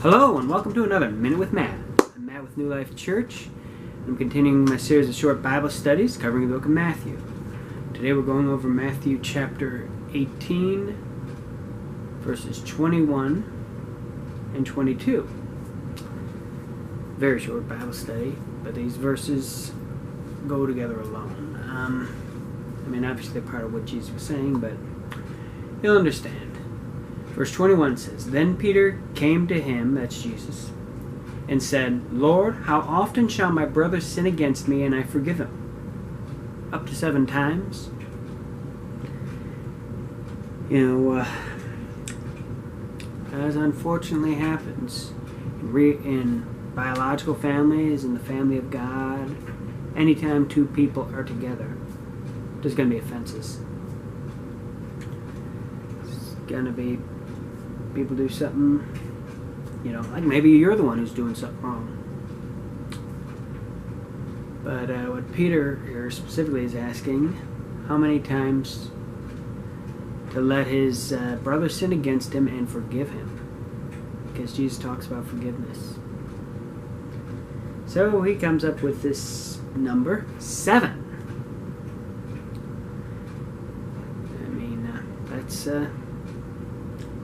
Hello and welcome to another Minute with Matt. I'm Matt with New Life Church. I'm continuing my series of short Bible studies covering the book of Matthew. Today we're going over Matthew chapter 18, verses 21 and 22. Very short Bible study, but these verses go together alone. Obviously they're part of what Jesus was saying, but you'll understand. Verse 21 says, Then Peter came to him, that's Jesus, and said, Lord, how often shall my brother sin against me and I forgive him? Up to 7 times? As unfortunately happens in biological families, in the family of God, anytime 2 people are together, there's going to be offenses. There's going to be people do something, like maybe you're the one who's doing something wrong. But what Peter here specifically is asking, how many times to let his brother sin against him and forgive him? Because Jesus talks about forgiveness. So he comes up with this number, 7.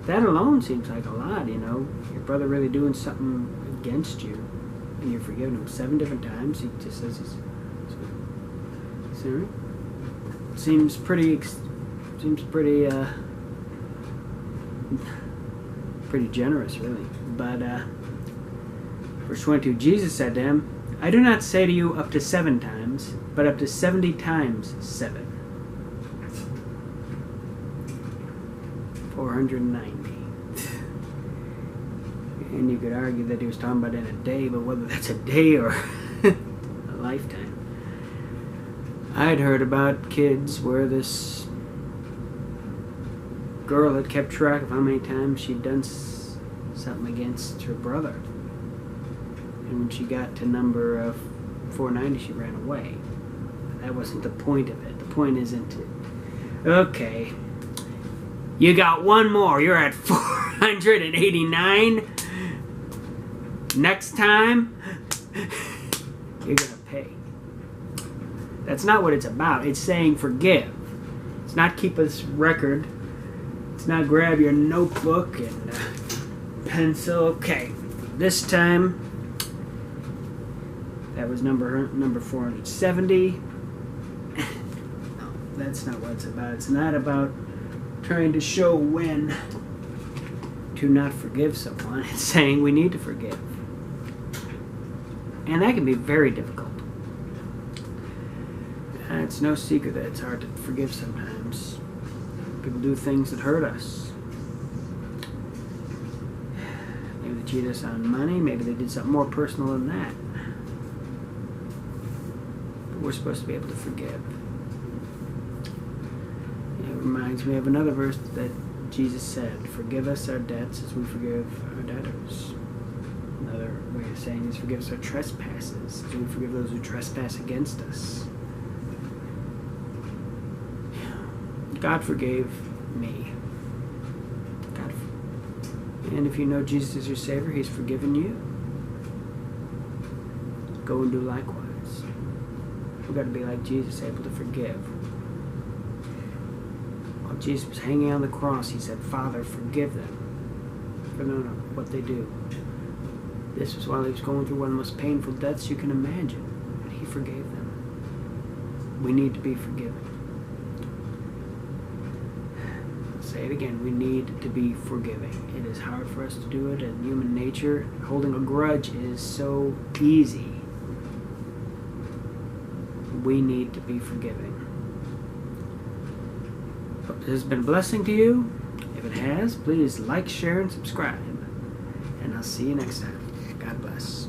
That alone seems like a lot, Your brother really doing something against you, and you're forgiving him 7 different times. He just says he's sorry. Seems pretty generous, really. But verse 22, Jesus said to him, I do not say to you up to 7 times, but up to 70 times 7. 490. And you could argue that he was talking about in a day, but whether that's a day or a lifetime. I'd heard about kids where this girl had kept track of how many times she'd done something against her brother. And when she got to number 490, she ran away. But that wasn't the point of it. The point isn't to, okay, you got one more. You're at 489. Next time, you're going to pay. That's not what it's about. It's saying forgive. It's not keep a record. It's not grab your notebook and pencil. Okay, this time, that was number 470. No, that's not what it's about. It's not about trying to show when to not forgive someone. It's saying we need to forgive. And that can be very difficult. And it's no secret that it's hard to forgive sometimes. People do things that hurt us. Maybe they cheat us on money. Maybe they did something more personal than that. But we're supposed to be able to forgive. It reminds me of another verse that Jesus said, forgive us our debts as we forgive our debtors. Another way of saying is forgive us our trespasses as we forgive those who trespass against us. God forgave me. And if you know Jesus is your Savior, He's forgiven you. Go and do likewise. We've got to be like Jesus, able to forgive. While Jesus was hanging on the cross, He said, Father, forgive them, for they don't know what they do. This was while He was going through one of the most painful deaths you can imagine, and He forgave them. We need to be forgiven. I'll say it again, we need to be forgiving. It is hard for us to do it, and human nature, holding a grudge is so easy. We need to be forgiving. Hope this has been a blessing to you. If it has, please like, share, and subscribe. And I'll see you next time. God bless.